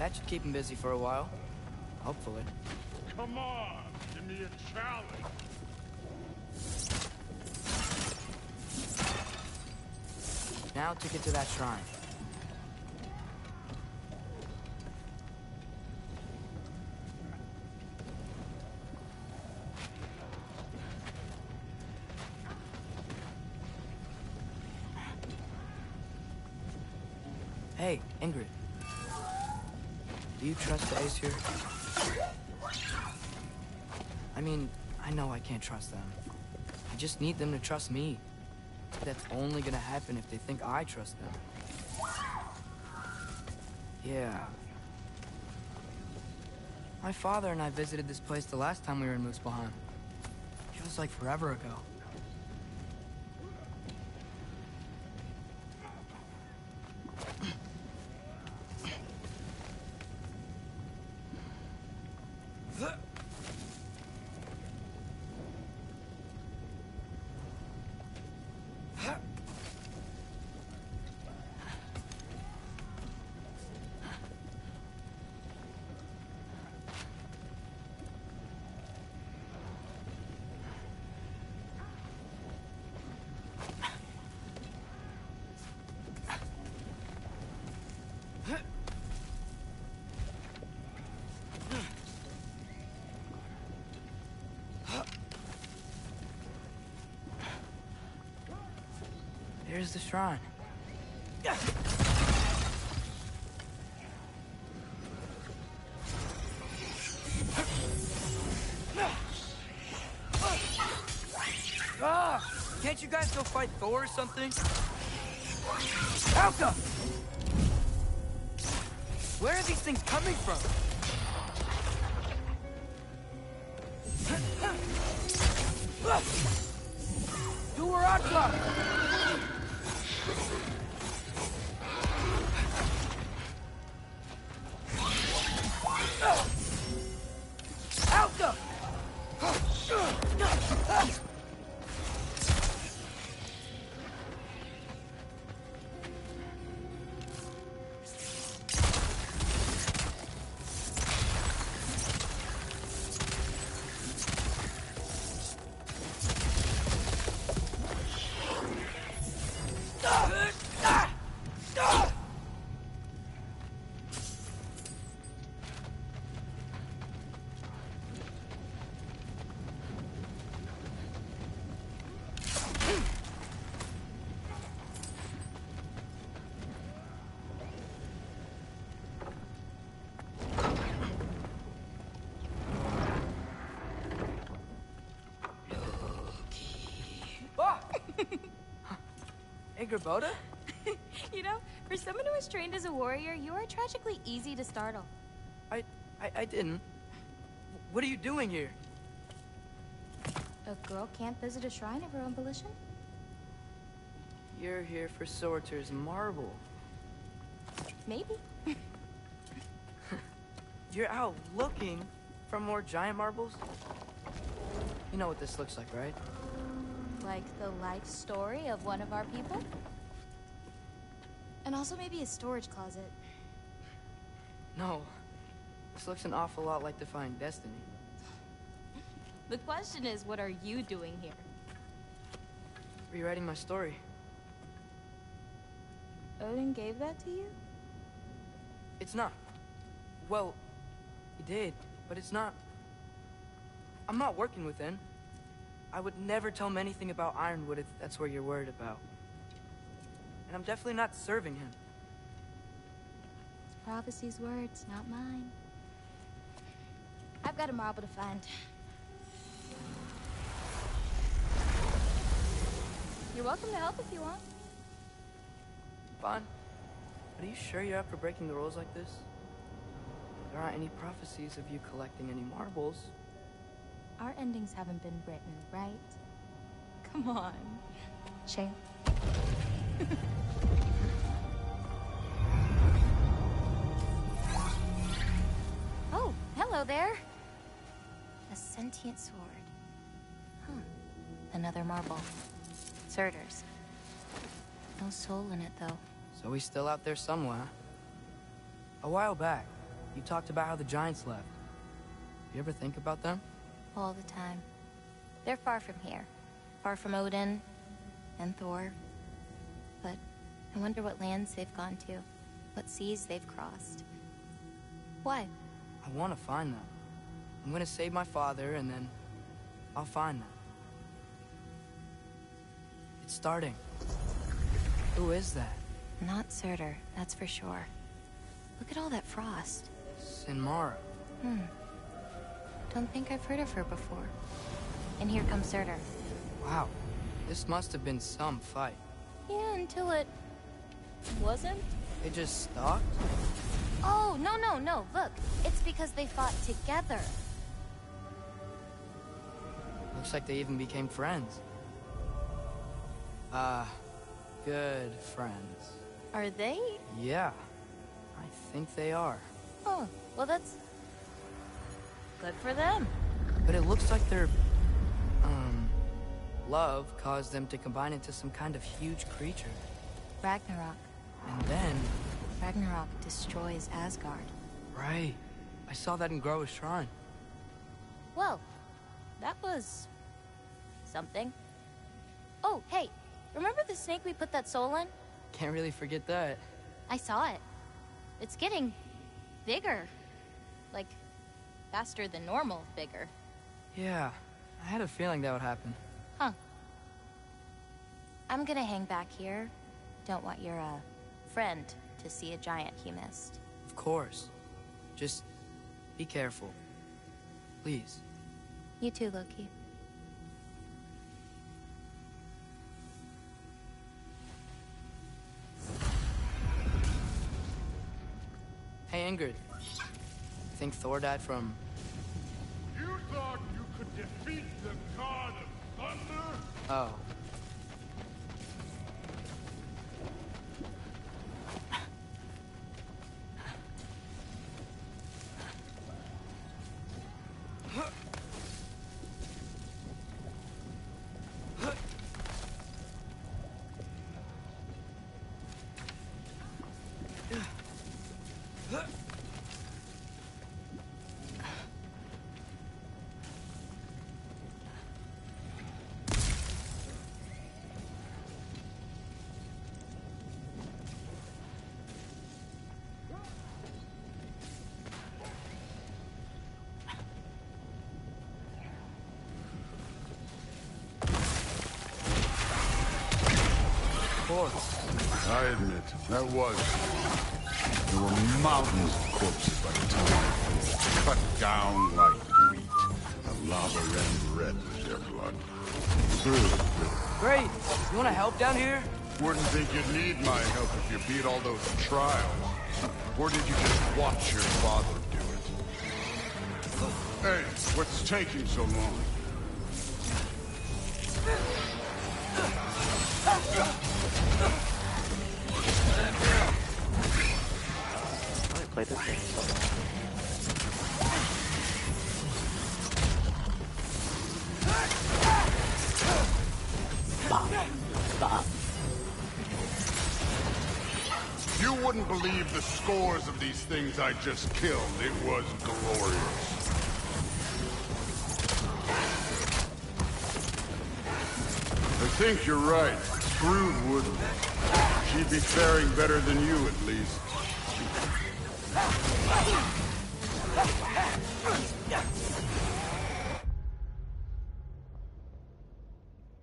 That should keep him busy for a while. Hopefully. Come on, give me a challenge. Now to get to that shrine. Hey, Ingrid. Do you trust the Aesir? I mean, I know I can't trust them. I just need them to trust me. That's only gonna happen if they think I trust them. Yeah. My father and I visited this place the last time we were in Muspelheim. It was like forever ago. There's the shrine. Can't you guys go fight Thor or something? Alka! Where are these things coming from? Duaratla! Alka! Boda? You know, for someone who is trained as a warrior, you are tragically easy to startle. I didn't. What are you doing here? A girl can't visit a shrine of her own volition? You're here for Sorter's marble. Maybe. You're out looking for more giant marbles? You know what this looks like, right? Like the life story of one of our people? And also maybe a storage closet. No. This looks an awful lot like Defying Destiny. The question is, what are you doing here? Rewriting my story. Odin gave that to you? It's not. Well, he did, but it's not. I'm not working with him. I would never tell him anything about Ironwood if that's what you're worried about. And I'm definitely not serving him. It's prophecy's words, not mine. I've got a marble to find. You're welcome to help if you want. Fine. But are you sure you're up for breaking the rules like this? There aren't any prophecies of you collecting any marbles. Our endings haven't been written, right? Come on, champ. Oh, hello there. A sentient sword. Huh. Another marble. Surtur's. No soul in it, though. So he's still out there somewhere. A while back, you talked about how the giants left. You ever think about them? All the time. They're far from here. Far from Odin and Thor. But I wonder what lands they've gone to. What seas they've crossed. Why? I want to find them. I'm gonna save my father, and then I'll find them. It's starting. Who is that? Not Surtur, that's for sure. Look at all that frost. Sinmara. Don't think I've heard of her before. And here comes Surtur. Wow. This must have been some fight. Yeah, until it... wasn't? They just stopped? Oh, no. Look, it's because they fought together. Looks like they even became friends. Good friends. Are they? Yeah, I think they are. Oh, well that's... good for them. But it looks like their, love caused them to combine into some kind of huge creature. Ragnarok. And then... Ragnarok destroys Asgard. Right. I saw that in Groa's shrine. Well, that was... something. Oh, hey, remember the snake we put that soul in? Can't really forget that. I saw it. It's getting... bigger. Like, faster than normal bigger. Yeah, I had a feeling that would happen. Huh. I'm gonna hang back here. Don't want your, friend to see a giant he missed. Of course. Just be careful. Please. You too, Loki. Hey, Ingrid. Think Thor died from... You thought you could defeat the god of thunder? Oh. I admit, that was... There were mountains of corpses by the time. Cut down like wheat. The lava ran red with their blood. True. Great! You wanna help down here? Wouldn't think you'd need my help if you beat all those trials. Or did you just watch your father do it? Hey, what's taking so long? I played this game so long. Stop. You wouldn't believe the scores of these things I just killed. It was glorious. I think you're right. Shrewd wouldn't. She'd be faring better than you, at least.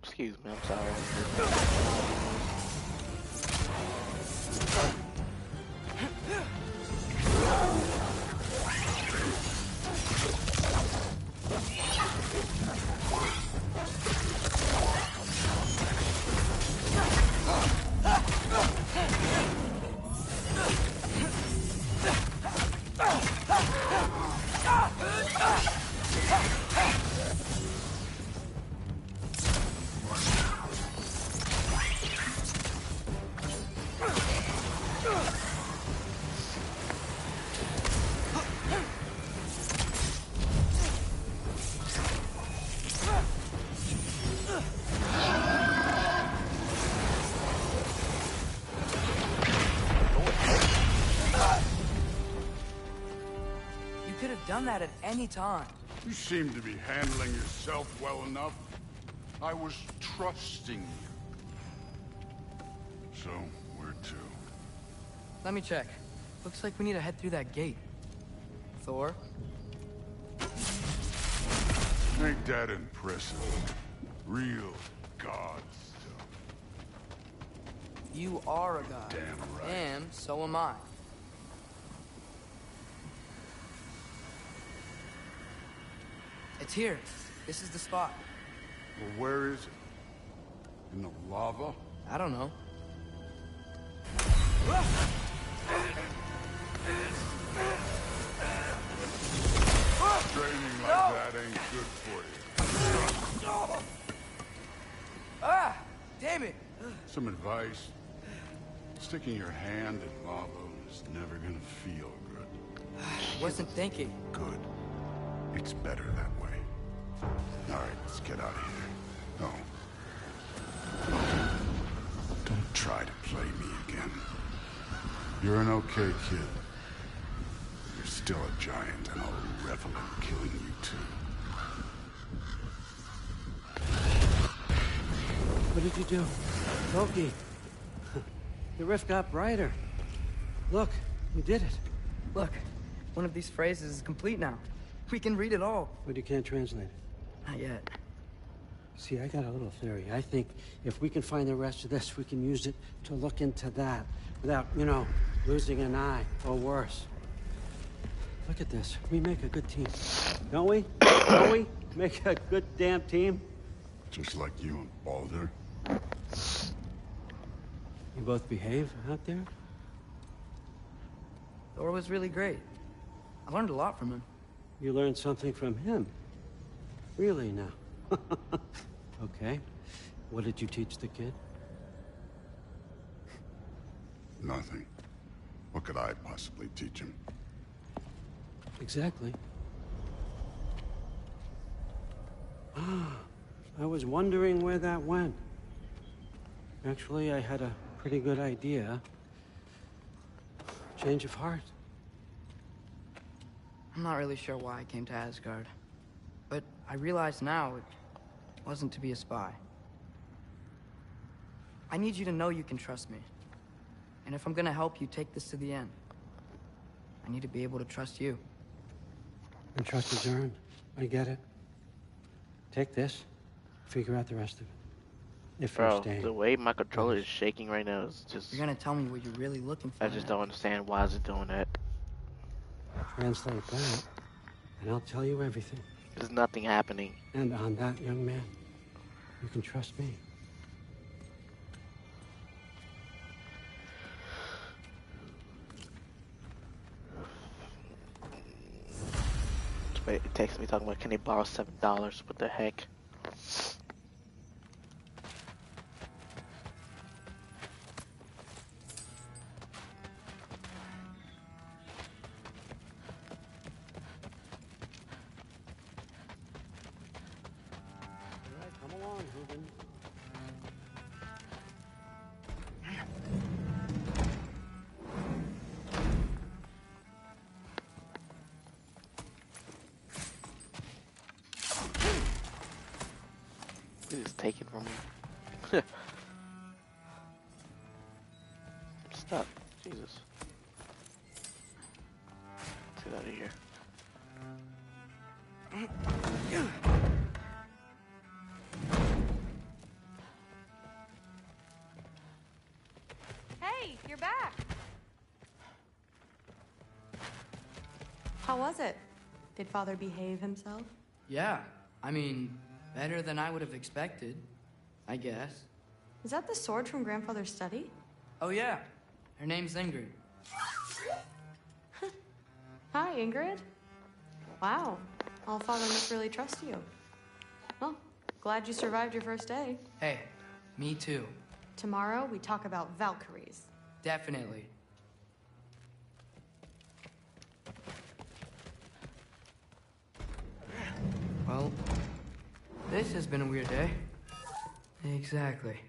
Excuse me, I'm sorry. have done that at any time. You seem to be handling yourself well enough. I was trusting you. So, where to? Let me check. Looks like we need to head through that gate. Thor? Ain't that impressive? Real god stuff. You are a god. Damn right. And so am I. It's here. This is the spot. Well, where is it? In the lava? I don't know. Training like that ain't good for you. Ah! Damn it! Some advice. Sticking your hand in lava is never gonna feel good. Wasn't thinking. Good. It's better that way. Alright, let's get out of here. No. Don't try to play me again. You're an okay kid. You're still a giant, and I'll revel in killing you too. What did you do? Loki. The rift got brighter. Look, we did it. Look, one of these phrases is complete now. We can read it all. But you can't translate it. Not yet. See, I got a little theory. I think if we can find the rest of this, we can use it to look into that without, you know, losing an eye or worse. Look at this. We make a good team. Don't we? Don't we? Make a good damn team? Just like you and Baldur. You both behave out there? Thor was really great. I learned a lot from him. You learned something from him? Really now? Okay. What did you teach the kid? Nothing. What could I possibly teach him? Exactly. I was wondering where that went. Actually, I had a pretty good idea. Change of heart. I'm not really sure why I came to Asgard. But I realize now it wasn't to be a spy. I need you to know you can trust me. And if I'm gonna help you take this to the end, I need to be able to trust you. And trust is earned. I get it. Take this. Figure out the rest of it. If you're Bro, staying. the way my controller is shaking right now is just... You're gonna tell me what you're really looking for. I just don't understand why is it doing that. Translate that, and I'll tell you everything. There's nothing happening. And on that, young man, you can trust me. Wait, it takes me talking about, can they borrow $7? What the heck? All right, come along, Ruben. It is taken from me. Stop. Jesus. Get out of here. Hey, you're back. How was it? Did Father behave himself? Yeah, I mean, better than I would have expected, I guess. Is that the sword from Grandfather's study? Oh yeah, her name's Ingrid. Hi, Ingrid. Wow, Allfather must really trust you. Well, glad you survived your first day. Hey, me too. Tomorrow, we talk about Valkyries. Definitely. Well, this has been a weird day. Exactly.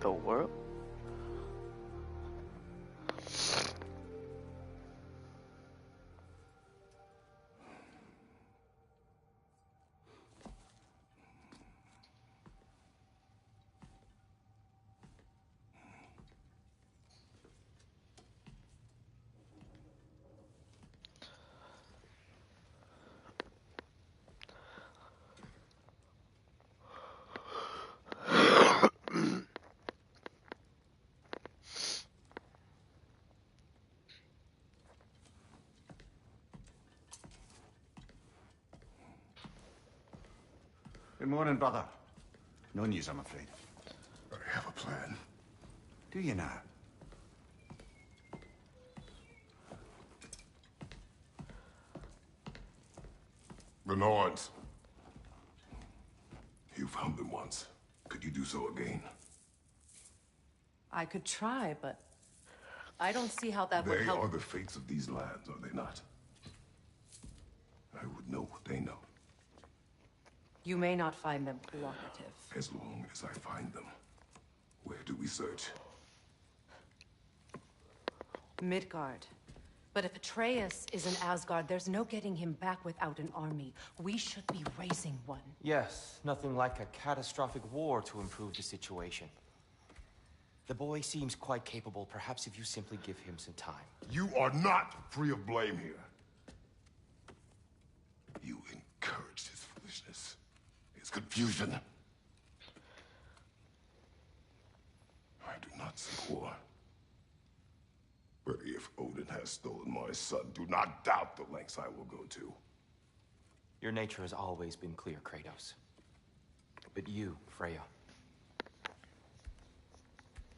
The world? Good morning, brother. No news, I'm afraid. I have a plan. Do you now? The Norns. You found them once. Could you do so again? I could try, but I don't see how that would They help. are the fates of these lands, are they not? I would know what they know. You may not find them cooperative. As long as I find them. Where do we search? Midgard. But if Atreus is in Asgard, there's no getting him back without an army. We should be raising one. Yes, nothing like a catastrophic war to improve the situation. The boy seems quite capable. Perhaps if you simply give him some time. You are not free of blame here. You encouraged his foolishness, his confusion. I do not seek war. But if Odin has stolen my son, do not doubt the lengths I will go to. Your nature has always been clear, Kratos. But you, Freya.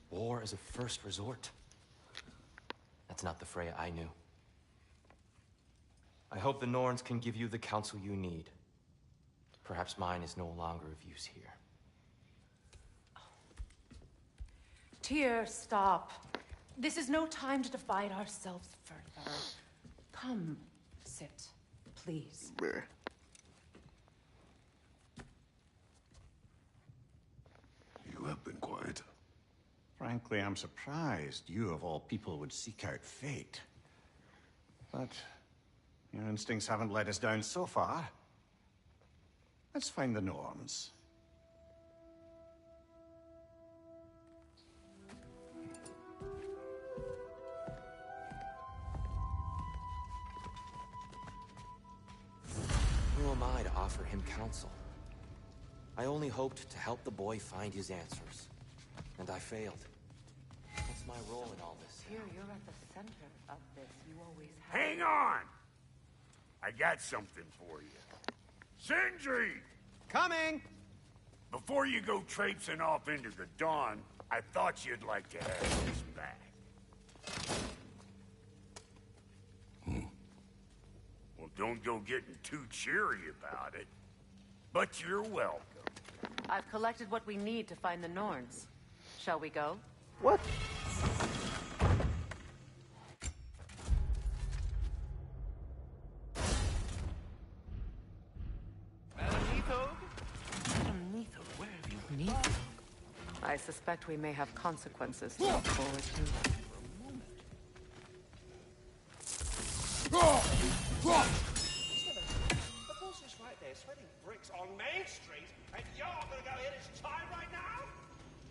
War is a first resort. That's not the Freya I knew. I hope the Norns can give you the counsel you need. Perhaps mine is no longer of use here. Tyr, stop. This is no time to divide ourselves further. Come, sit, please. Bruh. You have been quiet. Frankly, I'm surprised you, of all people, would seek out fate. But your instincts haven't let us down so far. Let's find the Norns. Who am I to offer him counsel? I only hoped to help the boy find his answers. And I failed. What's my role in all this? Tyr, you're at the center of this. You always have. Hang on! I got something for you. Sindri! Coming! Before you go traipsing off into the dawn, I thought you'd like to have this back. Well, don't go getting too cheery about it. But you're welcome. I've collected what we need to find the Norns. Shall we go? What? I suspect we may have consequences to look forward to. The boss is right there, sweating bricks on Main Street, and you're gonna go hit his time right now?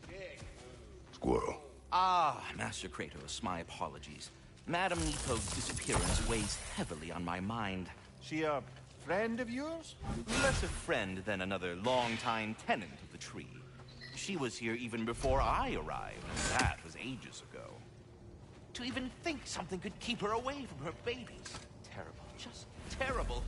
Big move. Squirrel. Ah, Master Kratos, my apologies. Madame Nito's disappearance weighs heavily on my mind. She a friend of yours? Less a friend than another longtime tenant of the tree. She was here even before I arrived, and that was ages ago. To even think something could keep her away from her babies. Terrible. Just terrible.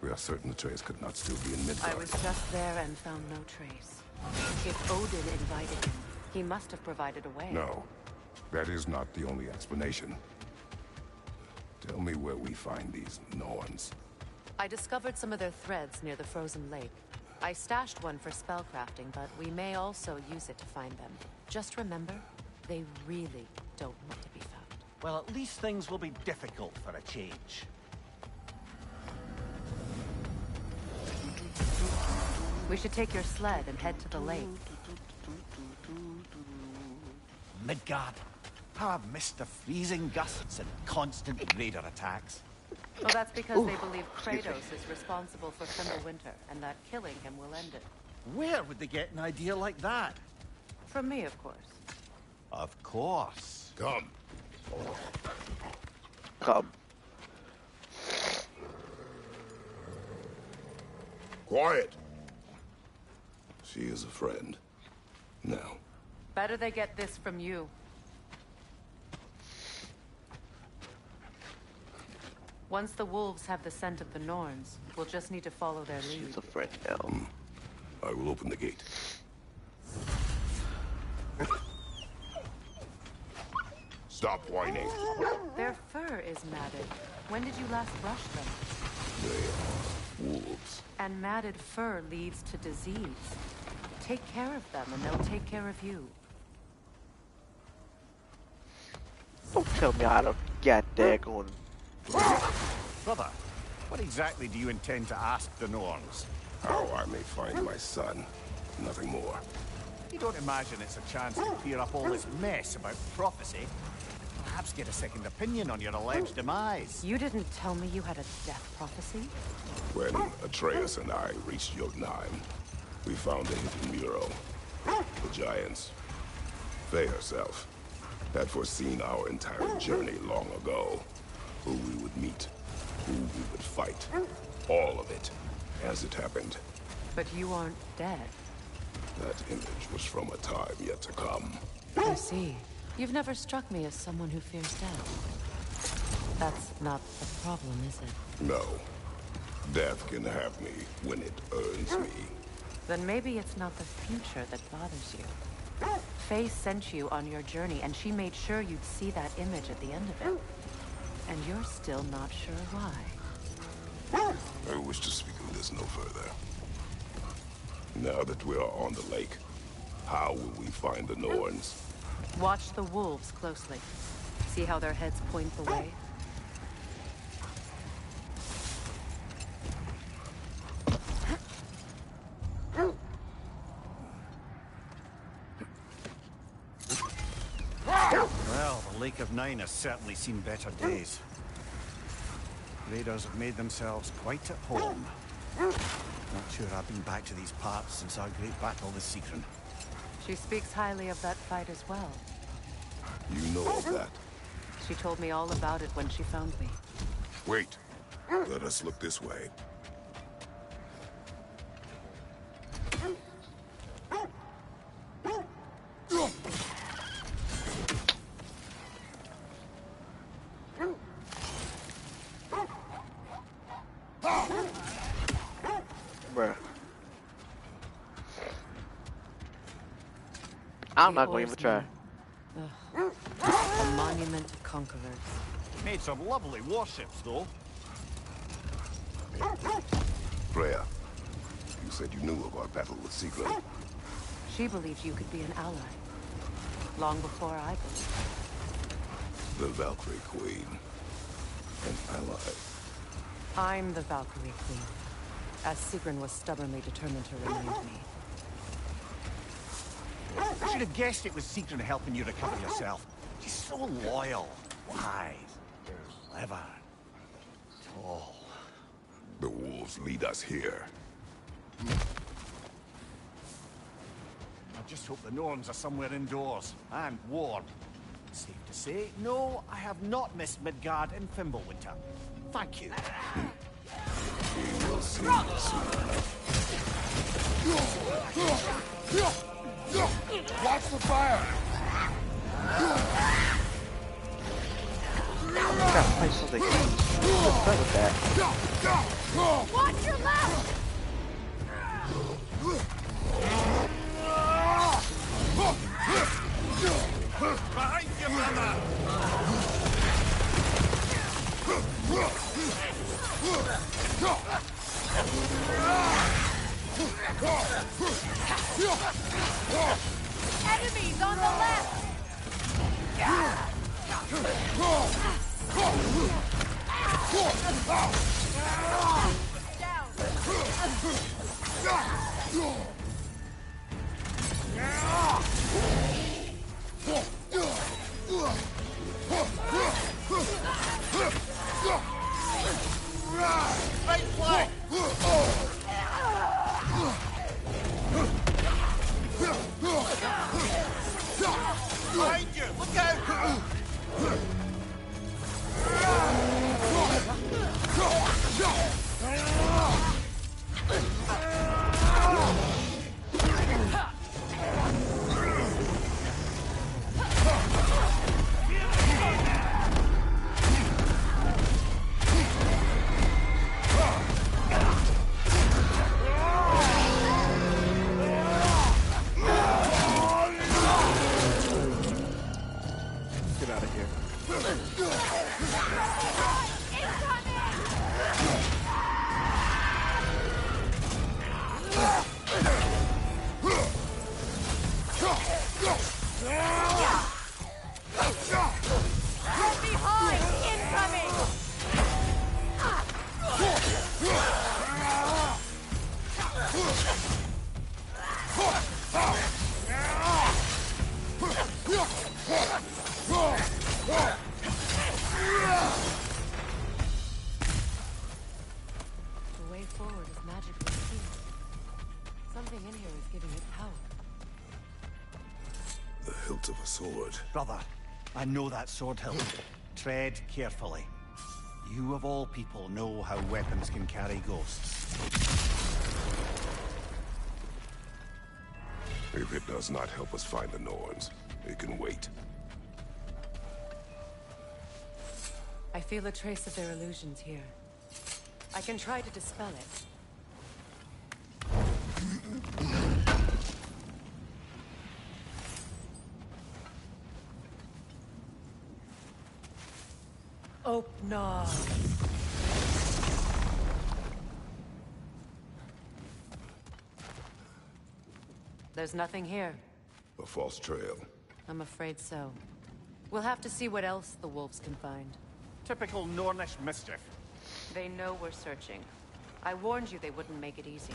We are certain the trace could not still be in Midgard. I was just there and found no trace. If Odin invited him, he must have provided a way. No, that is not the only explanation. Tell me where we find these Norns. I discovered some of their threads near the frozen lake. I stashed one for spellcrafting, but we may also use it to find them. Just remember, they really don't want to be found. Well, at least things will be difficult for a change. We should take your sled and head to the lake. Midgard. How I've missed the freezing gusts and constant raider attacks. Well, that's because they believe Kratos is responsible for Fimbulwinter, and that killing him will end it. Where would they get an idea like that? From me, of course. Of course. Come. Come. Quiet. She is a friend. Now. Better they get this from you. Once the wolves have the scent of the Norns, we'll just need to follow their lead. She's a friend now. I will open the gate. Stop whining. Their fur is matted. When did you last brush them? They are wolves. And matted fur leads to disease. Take care of them, and they'll take care of you. Don't tell me how to get daggone. Brother, what exactly do you intend to ask the Norns? How I may find my son. Nothing more. You don't imagine it's a chance to clear up all this mess about prophecy? Perhaps get a second opinion on your alleged demise. You didn't tell me you had a death prophecy? When Atreus and I reached Jotunheim, we found a hidden mural. The Giants, Faye herself, had foreseen our entire journey long ago. Who we would meet, who we would fight. All of it, as it happened. But you aren't dead. That image was from a time yet to come. I see. You've never struck me as someone who fears death. That's not the problem, is it? No. Death can have me when it earns me. Then maybe it's not the future that bothers you. Faye sent you on your journey, and she made sure you'd see that image at the end of it. And you're still not sure why. I wish to speak of this no further. Now that we are on the lake, how will we find the Norns? Watch the wolves closely. See how their heads point the way? Well, the Lake of Nine has certainly seen better days. Raiders have made themselves quite at home. Not sure I've been back to these parts since our great battle with Sigrun. She speaks highly of that fight as well. You know of that? She told me all about it when she found me. Wait. Let us look this way. Bruh. I'm not going to even try. A monument to conquerors. Made some lovely warships, though. Freya, you said you knew of our battle with Sigrun. She believed you could be an ally. Long before I believed. The Valkyrie Queen. An ally. I'm the Valkyrie Queen, as Sigrun was stubbornly determined to remind me. I should have guessed it was Sigrun helping you recover yourself. She's so loyal, wise, clever, tall. The wolves lead us here. I just hope the Norns are somewhere indoors and warm. Safe to say, no, I have not missed Midgard and Fimbulwinter. Thank you. We will see soon enough. Watch the fire! Gotta fight something. What's up with that? Watch your left! Behind you, brother! Enemies on the left! Right flank! Behind you! Look out! Get out of here. From behind! Incoming! The way forward is magically sealed. Something in here is giving it power. The hilt of a sword. Brother, I know that sword hilt. Tread carefully. You of all people know how weapons can carry ghosts. If it does not help us find the Norns, it can wait. I feel a trace of their illusions here. I can try to dispel it. Open. There's nothing here. A false trail. I'm afraid so. We'll have to see what else the wolves can find. Typical Nornish mischief. They know we're searching. I warned you they wouldn't make it easy.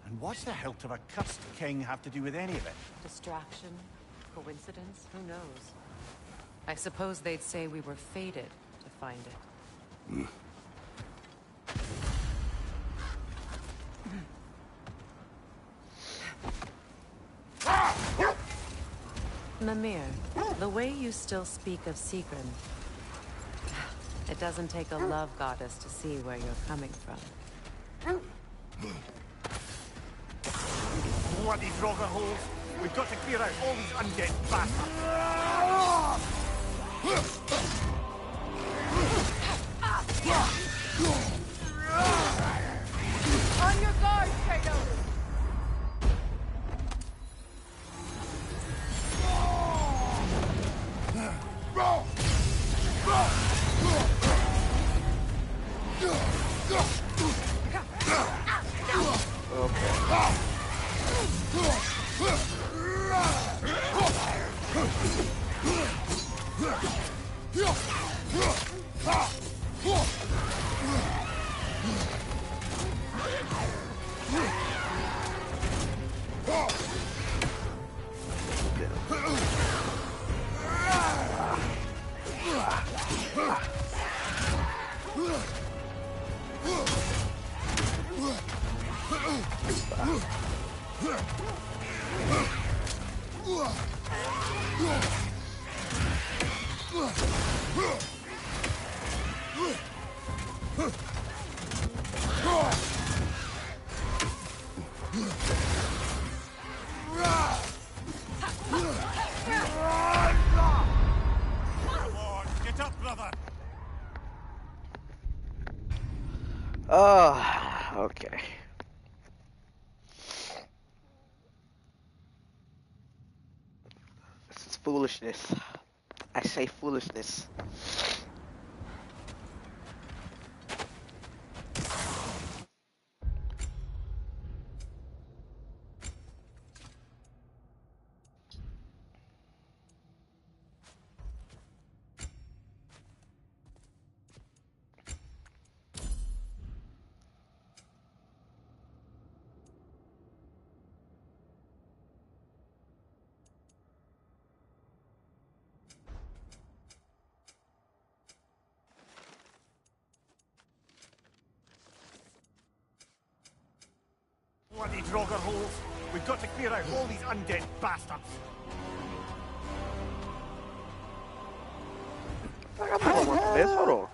And what's the hilt of a cursed king have to do with any of it? Distraction? Coincidence? Who knows? I suppose they'd say we were fated to find it. Mimir, the way you still speak of Sigrun, it doesn't take a love goddess to see where you're coming from. Bloody Draugr holes! We've got to clear out all these undead bastards! On your guard, Kratos! Get up, brother! Oh, okay. This is foolishness. I say foolishness. bloody drogger holes. We've got to clear out all these undead bastards. Hold on.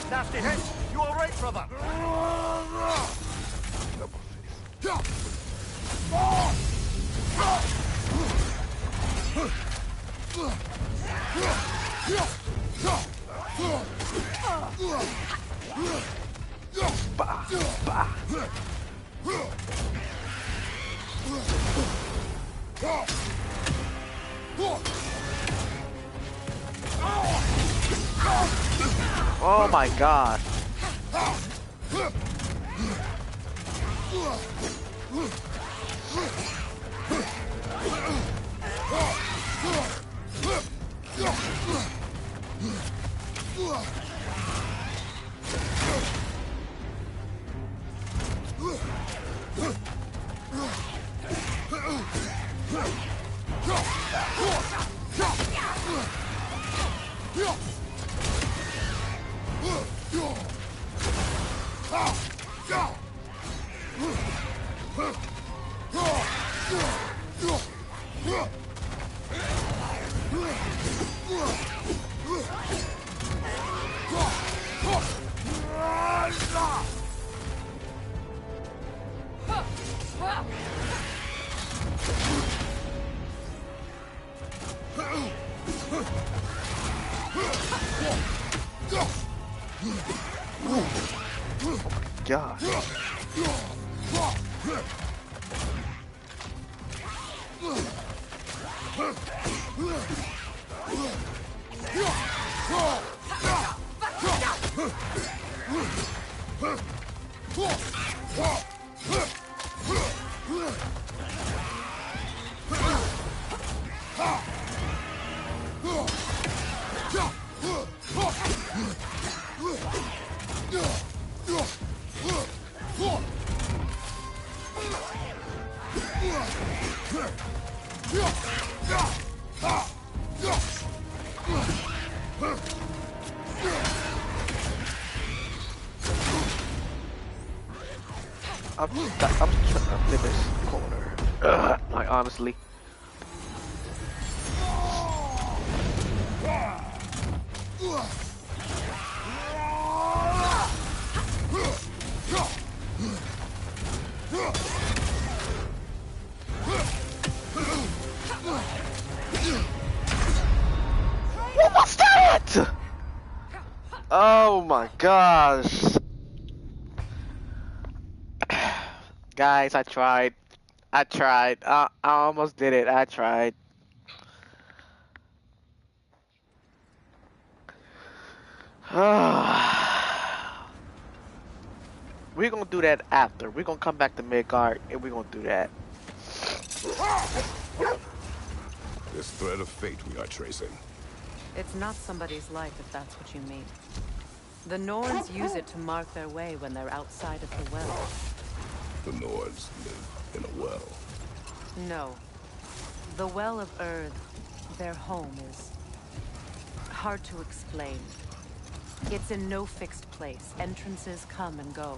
Nasty hit. You all right, brother? Oh my god. God. I'm trying to flip this corner. Like honestly. What was that? Oh my gosh. Guys, I tried. I almost did it. I tried. We're gonna do that after. We're gonna come back to Midgard and we're gonna do that. This thread of fate we are tracing. It's not somebody's life, if that's what you mean. The Norns use it to mark their way when they're outside of the well. The Nords live in a well. No. The Well of Earth, their home, is hard to explain. It's in no fixed place. Entrances come and go.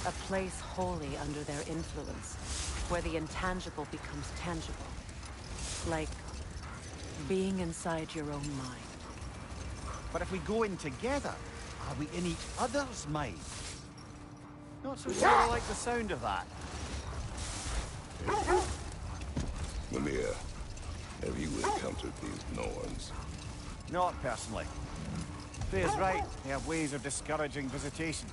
A place wholly under their influence, where the intangible becomes tangible. Like being inside your own mind. But if we go in together, are we in each other's mind? Not so sure I like the sound of that. Mimir, have you encountered these Norns? Not personally. Freya's right, they have ways of discouraging visitation.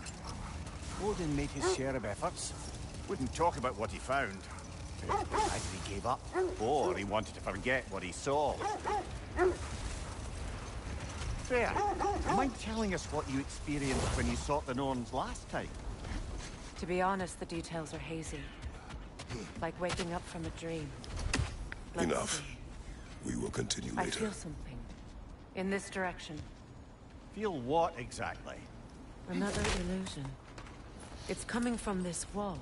Odin made his share of efforts. Wouldn't talk about what he found. Either he gave up, Or he wanted to forget what he saw. Freya, mind telling us what you experienced when you sought the Norns last time? To be honest, the details are hazy. Like waking up from a dream. Let's Enough. see. We will continue I later. feel something. In this direction. Feel what exactly? Another illusion. It's coming from this wall.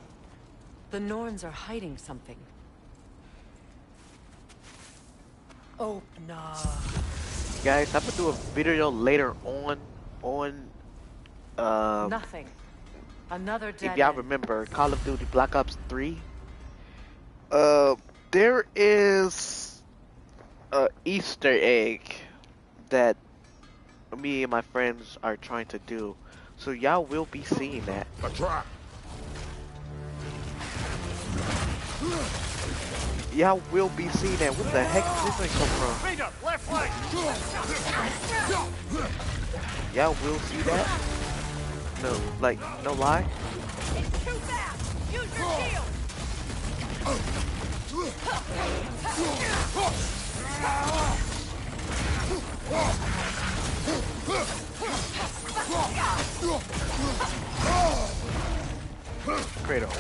The Norns are hiding something. Open up. Guys, I'm gonna do a video later on Nothing. Another dead if y'all end. remember Call of Duty Black Ops 3. There is a Easter egg that me and my friends are trying to do. So y'all will be seeing that. A trap. Y'all will be seeing that. What the heck did this thing come from? Reader, left flank! Y'all will see that? No, like, no lie. It's too fast! Use your shield! Kratos.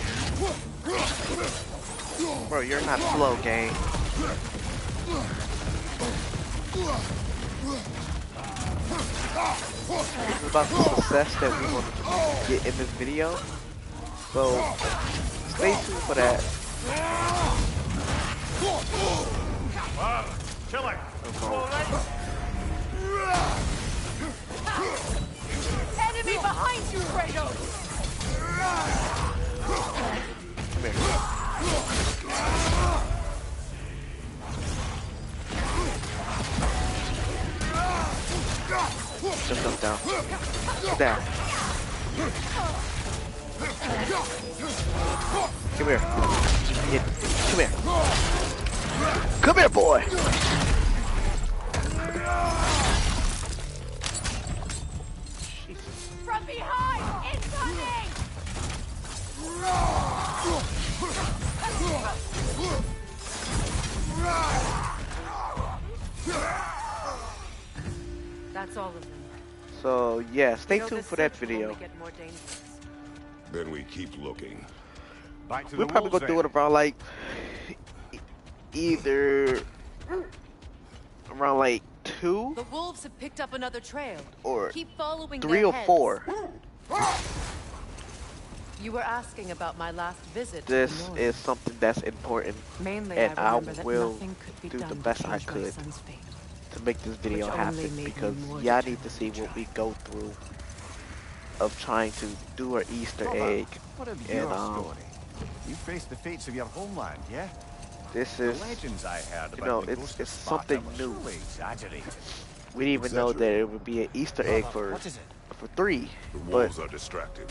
Bro, you're not slow, gang. This is about the success that we want to get in this video. So, stay tuned for that. Kill it! Enemy behind you, Kratos! Come here. Just jump down. Get down. Come here. Come here. Come here, boy. From behind! Incoming! That's all of them. So yeah, stay You know, tuned this for that search will video. only get more dangerous. Then we keep looking. Back to We're the probably wolves, gonna do it around like either around like 2 The wolves have picked up another trail. or Keep following 3 their or heads. 4. You were asking about my last visit to This the north. is something that's important, Mainly, and I I remember that will nothing could be do done the to best I change my could son's fate. to make this video Which only happen, made me because more y'all need to see what we go through of trying to do our Easter egg. What of And your story? You faced the fates of your homeland, yeah? this The is, legends I heard you about know, the it's ghost of Sparta something were new. surely exaggerated. We didn't even know that it would be an Easter egg for What is it? 3, The but wolves are distracted.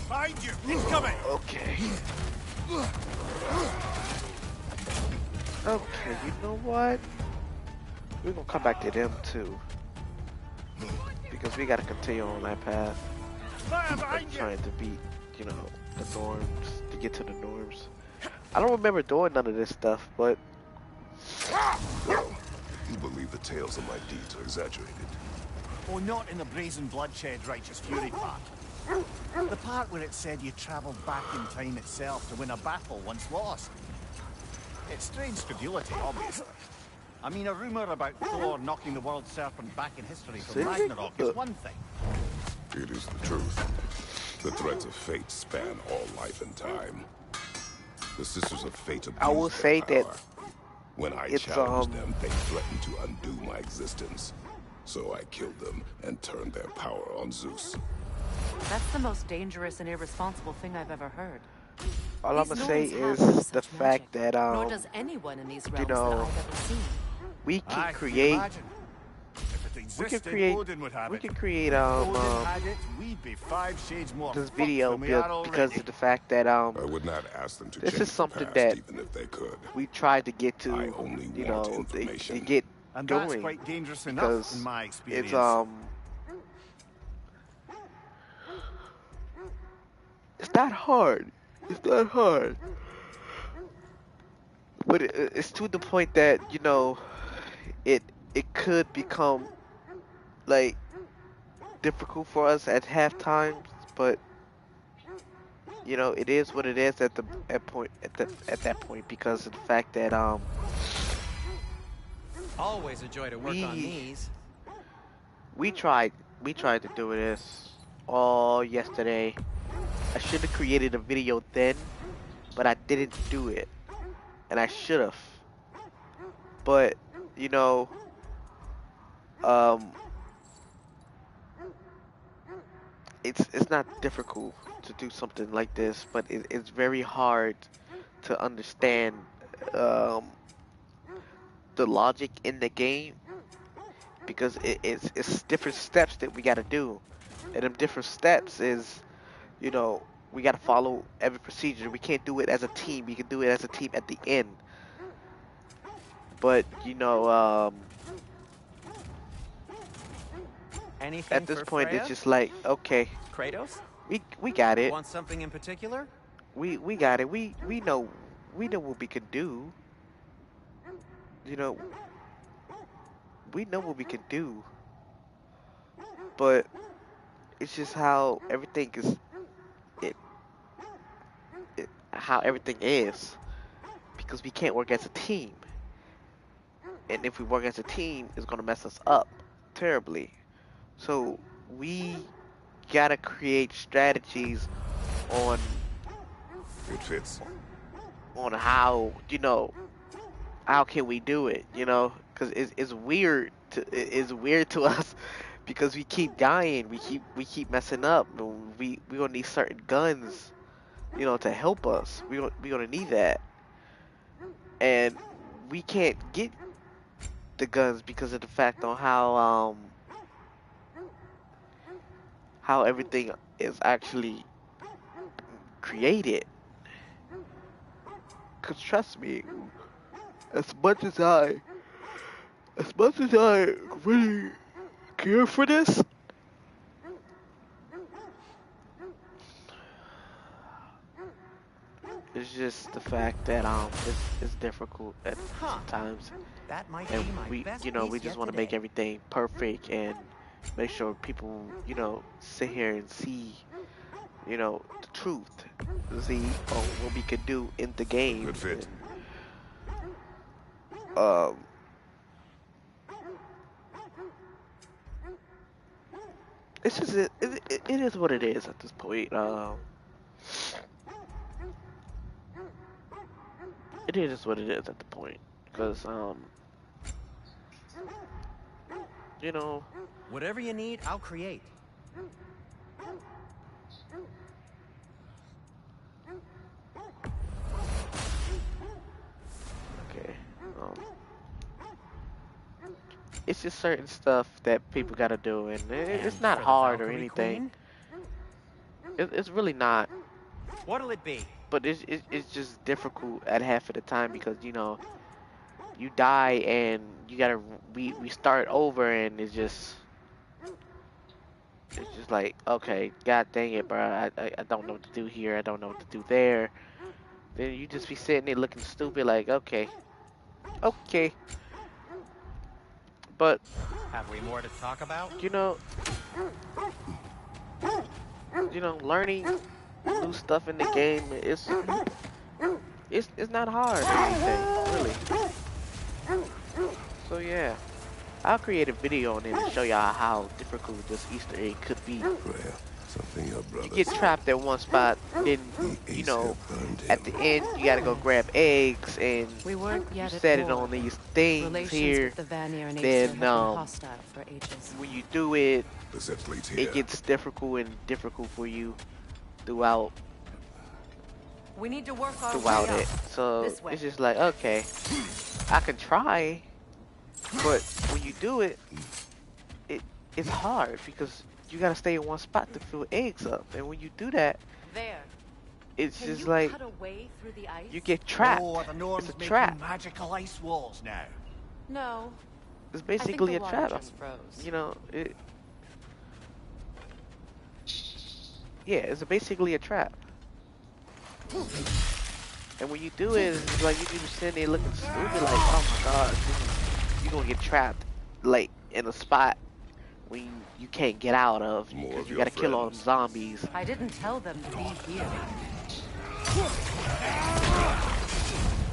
Behind you! It's coming! okay. Okay, you know what? We're gonna come back to them too, because we gotta continue on that path Fire of behind you! trying to beat, you know, the norms, to get to the norms. I don't remember doing none of this stuff, but Well, you believe the tales of my deeds are exaggerated. Oh, not in the brazen bloodshed righteous fury part. The part where it said you travelled back in time itself to win a battle once lost. It's strange credulity, obviously. I mean, a rumour about Thor knocking the world serpent back in history from Ragnarok is one thing. It is the truth. The threads of fate span all life and time. The Sisters of Fate I will abuse say their that power. When I it's challenged them, they threatened to undo my existence. So I killed them and turned their power on Zeus. That's the most dangerous and irresponsible thing I've ever heard. all I'm These gonna say Norns have is no the such fact magic, that nor does anyone in these you realms know, that I've ever seen. we can Aye, create. imagine. If it existed, Odin would have We it. can create Odin had it, we'd be 5 shades more this fucked video than we are because already. of the fact that I would not ask them to this change is something the past, that even if they could. we tried to get to, I only you want know, to information. get And going that's quite dangerous enough, because in my experience. it's not hard. It's not hard. But it's to the point that, you know, it could become like difficult for us at half times, but you know, it is what it is at that point because of the fact that Always a joy to work on these. we tried to do this all yesterday. I should have created a video then, but I didn't do it. And I should have. But, you know, it's not difficult to do something like this, but it's very hard to understand the logic in the game because it's different steps that we got to do, and them different steps is, you know, we got to follow every procedure. We can't do it as a team. We can do it as a team at the end, but you know, Anything at this for point Freya? it's just like, okay, Kratos? we got it. Want something in particular? We got it. We know what we can do. You know, we know what we can do. But it's just how everything is how everything is because we can't work as a team. And if we work as a team, it's going to mess us up terribly. So we got to create strategies on It fits. on how, you know, how can we do it, you know, because it's weird to us because we keep dying, we keep messing up, and we gonna need certain guns, you know, to help us. We gonna need that, and we can't get the guns because of the fact on how everything is actually created. Cause trust me, as much as I really care for this, it's just the fact that it's difficult at times, That might and be my we best you know we piece just yet want to today. make everything perfect and make sure people, you know, sit here and see, you know, the truth, see what we could do in the game. Good fit. And, it's just it is what it is at this point. It is what it is at the point because you know, Whatever you need, I'll create. okay, it's just certain stuff that people gotta do, and it's not for the hard or Valkyrie anything. Queen? It's really not, What'll it be? but it's just difficult at half of the time because, you know, you die and you gotta we start over, and it's just like, okay, god dang it, bro, I don't know what to do here, I don't know what to do there, then you just be sitting there looking stupid like, okay. Okay. But Have we more to talk about? you know, learning new stuff in the game it's not hard or anything, really. So yeah. I'll create a video on it and show y'all how difficult this Easter egg could be. Something your brother You get trapped at one spot, then, at the end, you gotta go grab eggs, and We weren't you yet at set it war. on these things Relations here. with the Vanir and Aesir Then, have been hostile for ages. when you do it, here. it gets difficult for you throughout We need to work our way throughout up. it. So This way. it's just like, okay, I can try, but when you do it, it's hard because you gotta stay in one spot to fill eggs up, and when you do that, There. it's Can just you like cut a way through the ice? you get trapped. Oh, are the Norns It's a making trap. magical ice walls now? No. It's basically I a think the water trap. just froze. You know, yeah, it's basically a trap. And when you do it, it's like you can be sitting there looking stupid, like, oh my god, you're gonna get trapped, like, in a spot when you can't get out of because you gotta kill all them zombies. I didn't tell them to be here.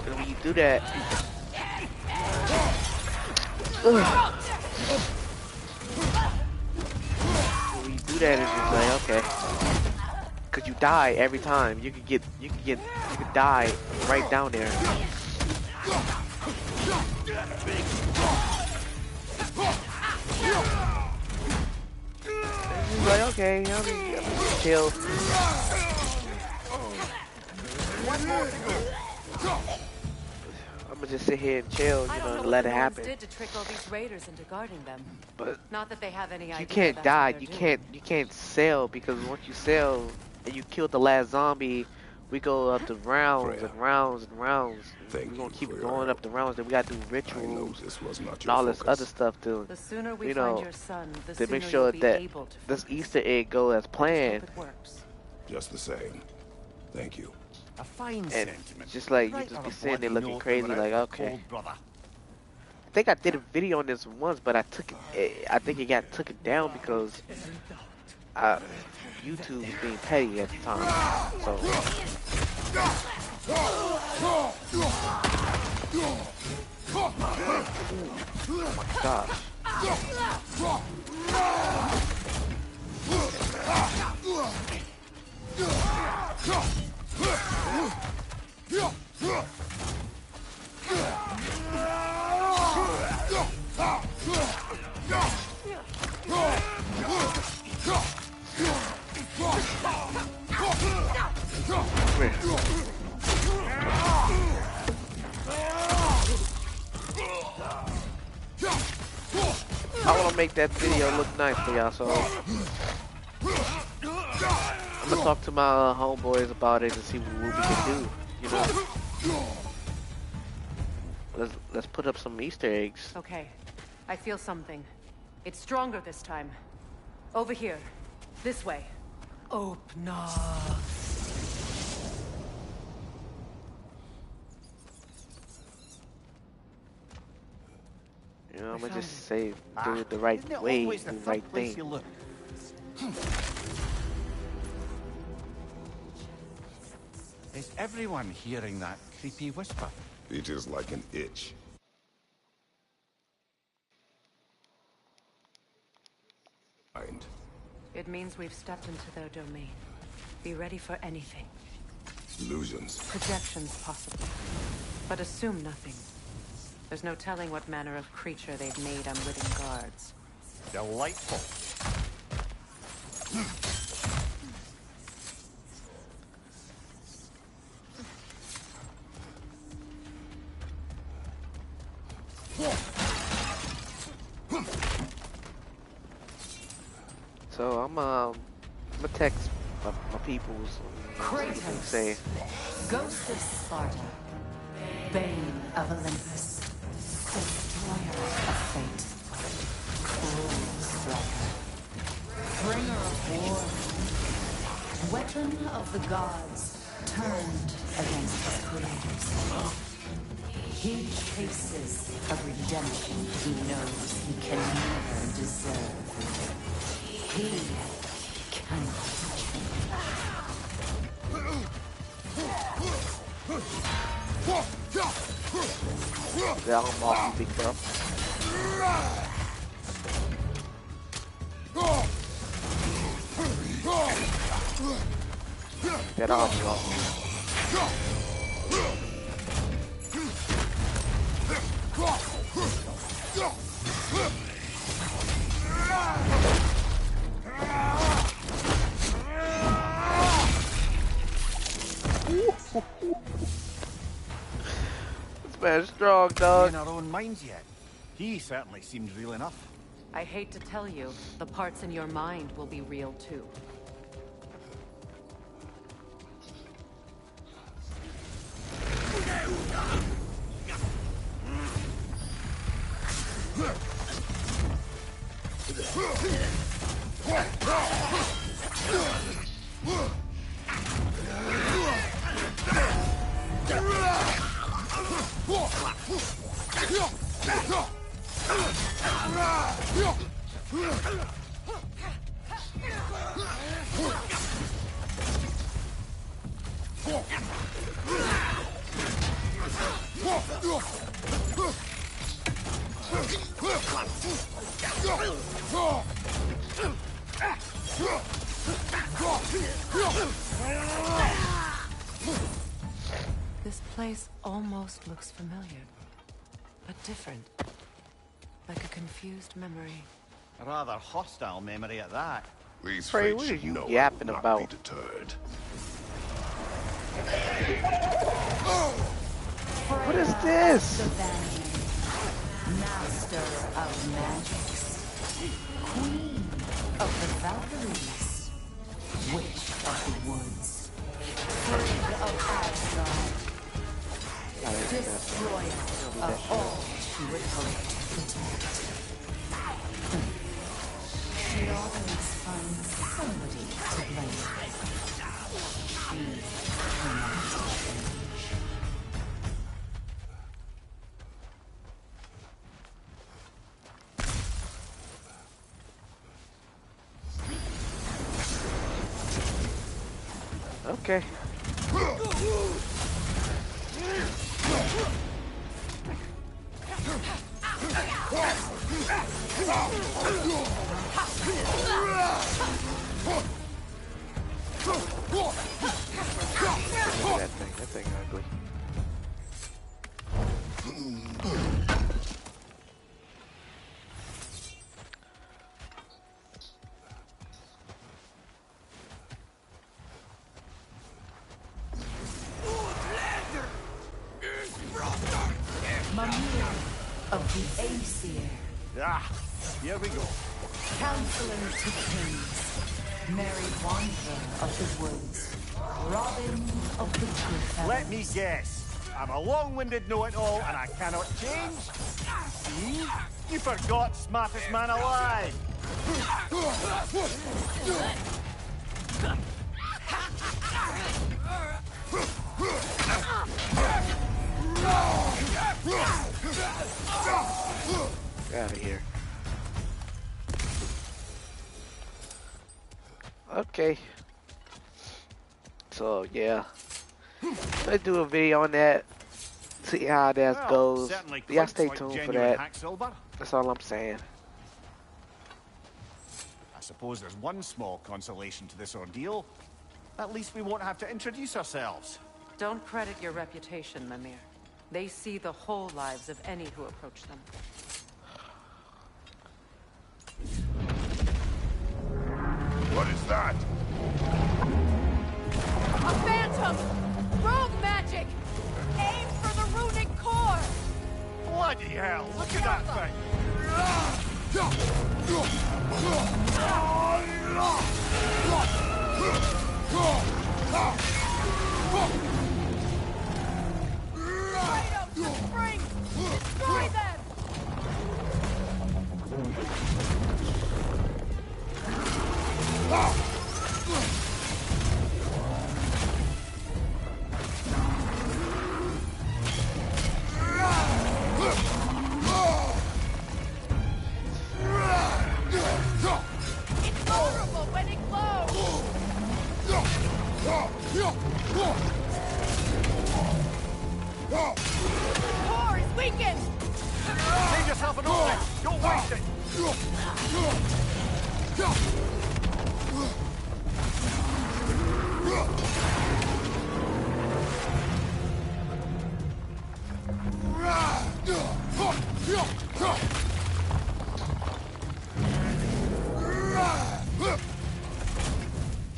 And when you do that, when you do that, it's just like, okay. Cause you die every time. You could die right down there. And you're like, okay, I'm just chill. I'm gonna just sit here and chill, and let it happen. Did to trick all these raiders into guarding them. But not that they have any idea. You can't that's die. what You they're can't. You can't sell because once you sell and you kill the last zombie, we go up to rounds and rounds and rounds. We're gonna keep going up the rounds. Then we gotta do rituals and all this other stuff to, The sooner we find your son, the to make sooner sure you'll be that able to this Easter egg go as planned. it works. Just the same. Thank you. A fine And sentiment. just like you Right just on be a sitting there bloody looking note crazy, without like the okay. cold brother. I think I did a video on this once, but I took it. I think it got taken down because YouTube was being petty at the time. So. Oh my gosh. I want to make that video look nice for y'all, so I'm gonna talk to my homeboys about it and see what we can do. You know, let's put up some Easter eggs. Okay, I feel something. It's stronger this time. Over here, this way. Open up. You know, I'm gonna just say do it the right way, do the right thing. Is everyone hearing that creepy whisper? It is like an itch. It means we've stepped into their domain. Be ready for anything. Illusions. Projections, possibly. But assume nothing. There's no telling what manner of creature they've made unwitting guards. Delightful. So I'm gonna text my peoples and see what they say. Ghost of Sparta, Bane of Olympus, Destroyer of Fate, Cruel Striker, Bringer of War, Weapon of the Gods, turned against his creators. He chases a redemption he knows he can never deserve. He cannot change. Yeah, I'm off, big bro. Get off, bro. This man's strong, dog. In our own minds yet. He certainly seemed real enough. I hate to tell you, the parts in your mind will be real too. This place almost looks familiar, but different. Like a confused memory. A rather hostile memory at that. These Frey, fates what are should you know yapping not about? be deterred. What is this? Master of magics, queen of the Valkyries, witch of the woods, friend of Asgard, destroyer of all she would hope to protect. She always finds somebody to blame. She cannot change. Okay. That thing ugly. Mimir of the Aesir. Ah, here we go. Counselor to kings. Mary Wanderer of the woods. Robin of the Cliff. Let me guess. I'm a long-winded know-it-all and I cannot change? See? You forgot smartest man alive. Get out of here. Okay. So yeah, let's do a video on that. See how that goes. Y'all stay tuned for that. That's all I'm saying. I suppose there's one small consolation to this ordeal. At least we won't have to introduce ourselves. Don't credit your reputation, Mimir. They see the whole lives of any who approach them. What is that? A phantom! Rogue magic! Aim for the runic core! Bloody hell, look at that thing! Kratos, the springs! Destroy them! Core is weakened! Save yourself an opening! Don't waste it!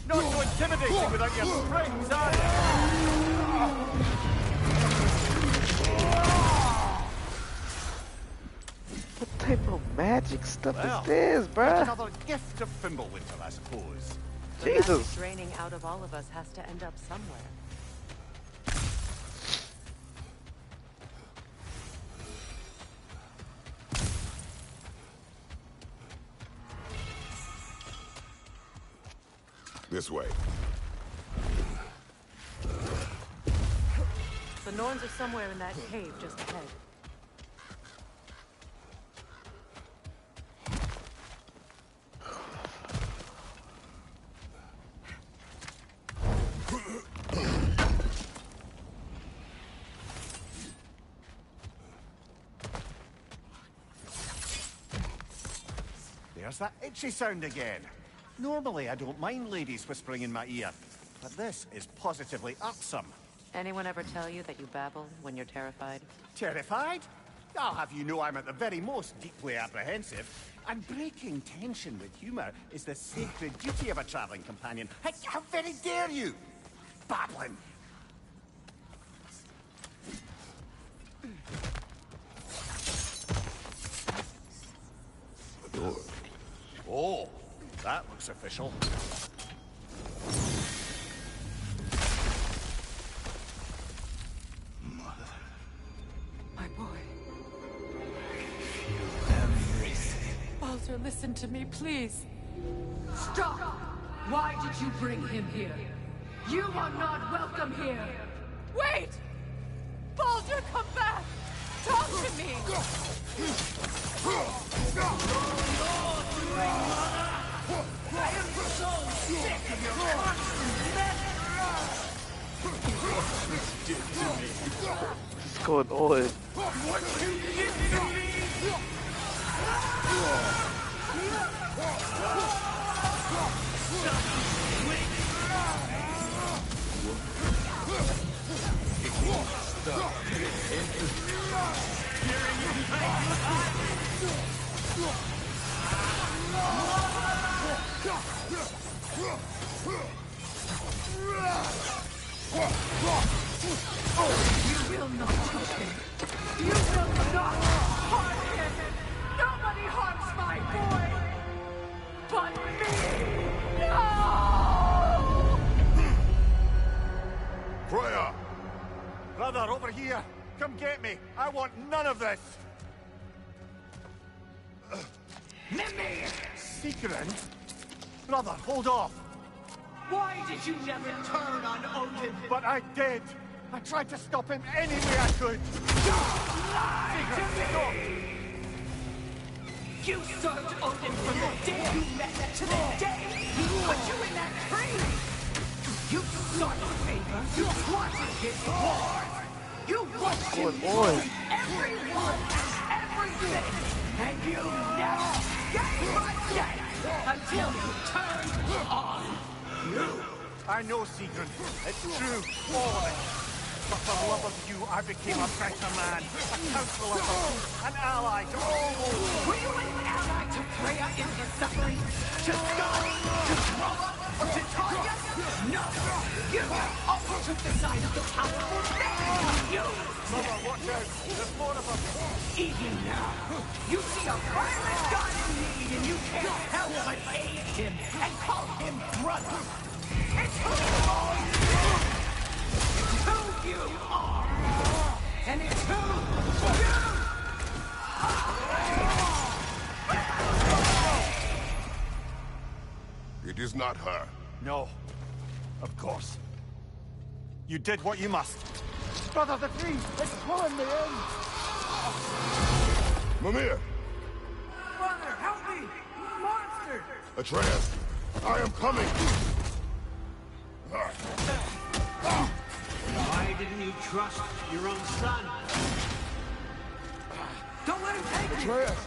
Not so intimidating without your springs, are you? What type of magic stuff Well, is this, bruh? that's another gift of Fimbulwinter, I suppose. The Jesus. magic draining out of all of us has to end up somewhere. This way. The Norns are somewhere in that cave just ahead. There's that itchy sound again. Normally, I don't mind ladies whispering in my ear, but this is positively irksome. Anyone ever tell you that you babble when you're terrified? Terrified? I'll have you know I'm at the very most deeply apprehensive. And breaking tension with humor is the sacred duty of a traveling companion. How very dare you! Babbling! The door. Oh, that looks official. My boy. Baldur, listen to me, please. Stop! Why did you bring him here? You are not welcome here! Wait! Baldur, come back! Talk to me! I am so sick of your constant What's going on? What you did to me! You will not touch him. You will not harm him. Nobody harms my boy. But me. No! Freya! Brother, over here! Come get me! I want none of this! Mimir! Secret? Brother, hold off! Why did you never turn on Odin? But I did! I tried to stop him any way I could! Lie to me! You served Odin from the day you met to the day he put you in that tree! You sought favor, you wanted his reward! You watched him destroy everyone and everything! And you never gave a damn until he turned on you! I know, Sigurd. It's true, all of it. But for love of you, I became a better man, a counselor, an ally to all. Were you an ally to Freya in her suffering? To Scott? To Roma? Or to Tanya? No! You also took the side of the powerful man! You! Mother, watch out! There's more of them! Even now, you see a violent god in need and you can't help but aid him and call him brother! It's who you are! It's who you are! And it's who you are! It is not her. No. Of course. You did what you must. Brother, the tree! It's pulling me in! Mimir! Brother, help me! Monster! Atreus! I am coming! Why didn't you trust your own son? Don't let him take me! Atreus!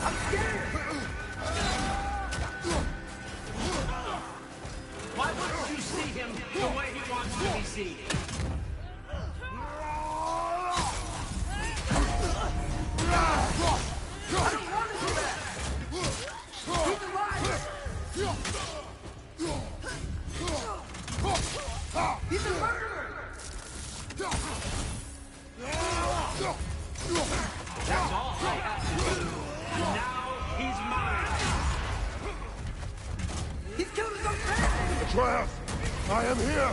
I'm scared! Why wouldn't you see him the way he wants to be seen? I don't want to do that! He's alive! He's a murderer! That's all I have to do. Now he's mine. He's killed his own family! Atreus! I am here!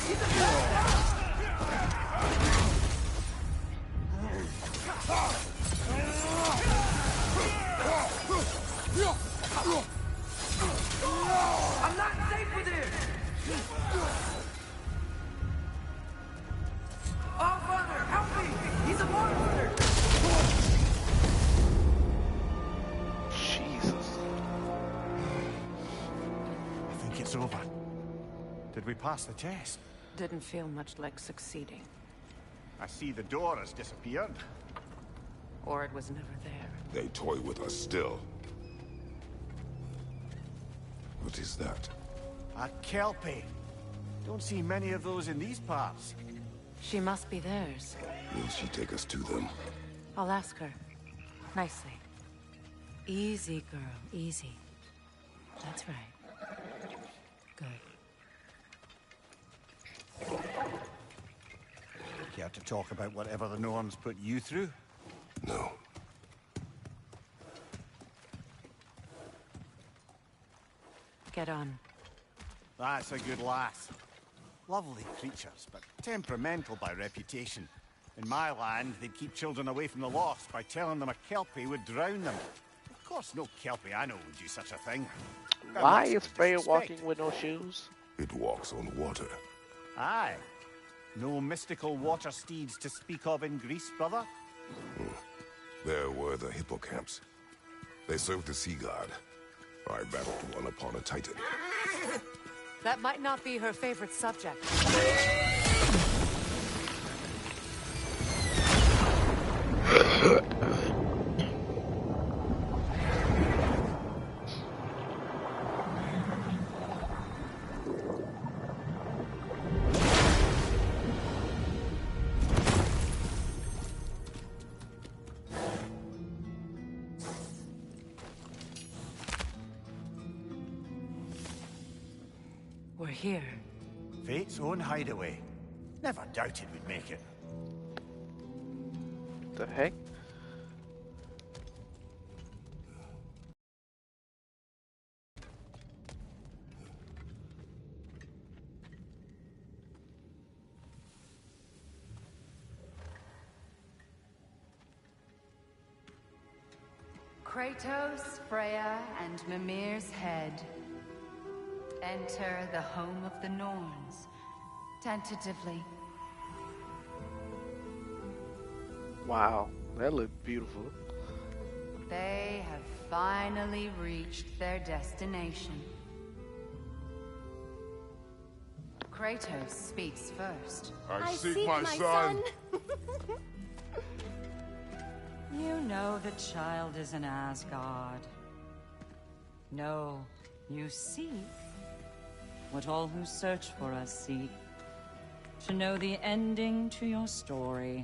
He's a bastard! I'm not safe with him! Oh, Father, help me! He's a monster! Jesus. I think it's over. Did we pass the test? Didn't feel much like succeeding. I see the door has disappeared. Or it was never there. They toy with us still. What is that? A Kelpie. Don't see many of those in these parts. She must be theirs. Will she take us to them? I'll ask her. Nicely. Easy, girl. Easy. That's right. Good. Care to talk about whatever the Norns put you through? No. Get on. That's a good lass. Lovely creatures, but temperamental by reputation. In my land, they'd keep children away from the lost by telling them a Kelpie would drown them. Of course, no Kelpie I know would do such a thing. Why is Freya walking with no shoes? It walks on water. Aye. No mystical water steeds to speak of in Greece, brother? There were the hippocamps. They served the sea god. I battled one upon a titan. That might not be her favorite subject. We're here. Fate's own hideaway. Never doubted we'd make it. The heck? Kratos, Freya, and Mimir's head. Enter the home of the Norns, tentatively. Wow, that looked beautiful. They have finally reached their destination. Kratos speaks first. I seek my son. You know the child is in Asgard. No, you seek what all who search for us seek. To know the ending to your story.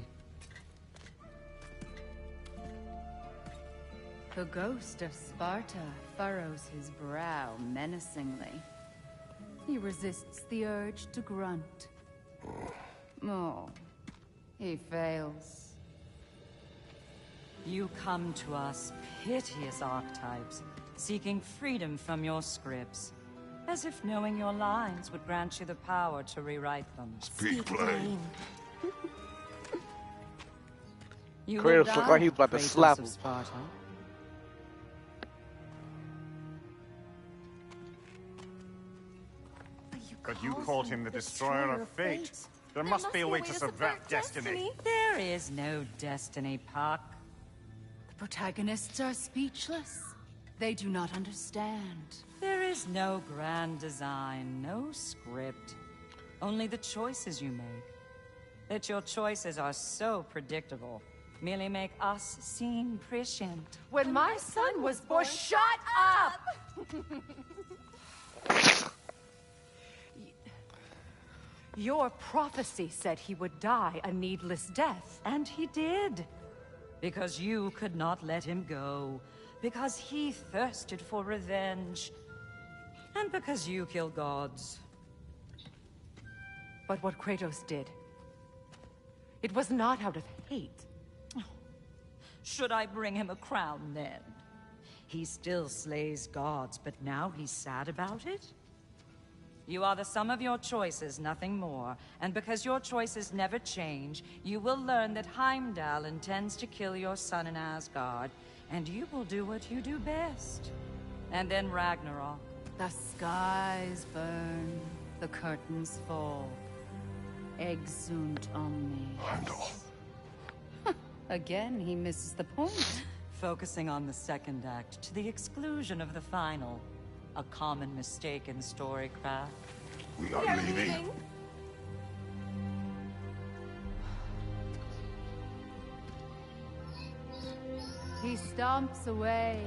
The ghost of Sparta furrows his brow menacingly. He resists the urge to grunt. Oh, he fails. You come to us, piteous archetypes, seeking freedom from your scripts. As if knowing your lines would grant you the power to rewrite them. Speak plain. You Kratos will looked die, like he was about to Kratos slap of him. Sparta. But you called him the Destroyer of Fate. There must be a way to subvert destiny. There is no destiny, Puck. The protagonists are speechless. They do not understand. There is no grand design, no script. Only the choices you make. That your choices are so predictable merely make us seem prescient. When my son was born, shut up! Your prophecy said he would die a needless death. And he did. Because you could not let him go. Because he thirsted for revenge. And because you kill gods. But what Kratos did, it was not out of hate. Should I bring him a crown then? He still slays gods, but now he's sad about it? You are the sum of your choices, nothing more. And because your choices never change, you will learn that Heimdall intends to kill your son in Asgard, and you will do what you do best. And then Ragnarok. The skies burn, the curtains fall. Exunt omnes. Heimdall. Again, he misses the point. Focusing on the second act to the exclusion of the final. A common mistake in storycraft. We are leaving. He stomps away,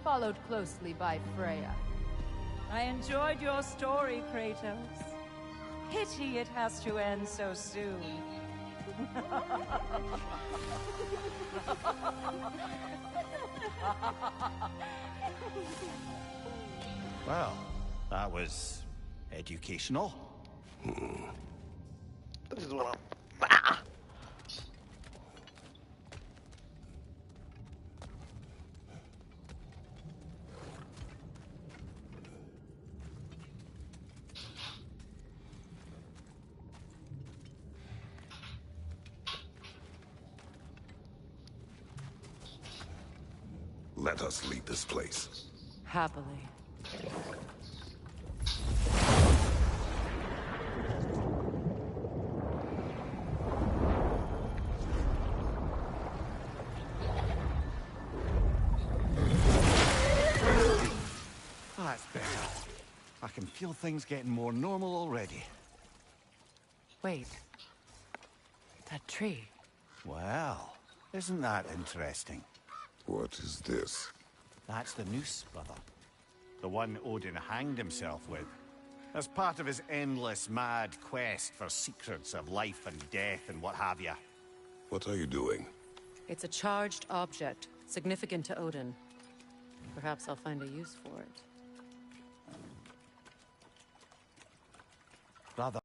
followed closely by Freya. I enjoyed your story, Kratos. Pity it has to end so soon. Well, that was educational. This is what I'm. Let us leave this place. Happily. That's better. I can feel things getting more normal already. Wait. That tree. Well, isn't that interesting? What is this? That's the noose, brother. The one Odin hanged himself with. As part of his endless, mad quest for secrets of life and death and what have you. What are you doing? It's a charged object, significant to Odin. Perhaps I'll find a use for it. Brother.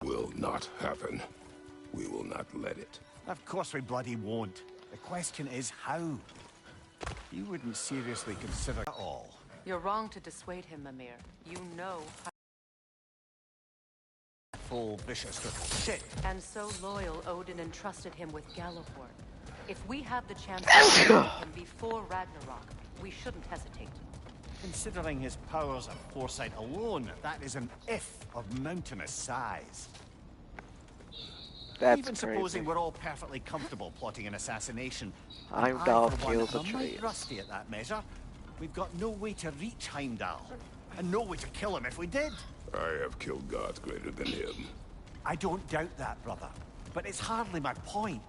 Will not happen. We will not let it. Of course we bloody won't. The question is how. You wouldn't seriously consider it all. You're wrong to dissuade him, Mimir. You know how... Full vicious little shit. And so loyal, Odin entrusted him with Gjallarhorn. If we have the chance to defeat him before Ragnarok, we shouldn't hesitate. Considering his powers of foresight alone, that is an if of mountainous size. That's Even crazy. supposing we're all perfectly comfortable plotting an assassination, Heimdall I, for one, kills am a mite Atreus. rusty at that measure. We've got no way to reach Heimdall, and no way to kill him if we did. I have killed gods greater than him. I don't doubt that, brother, but it's hardly my point.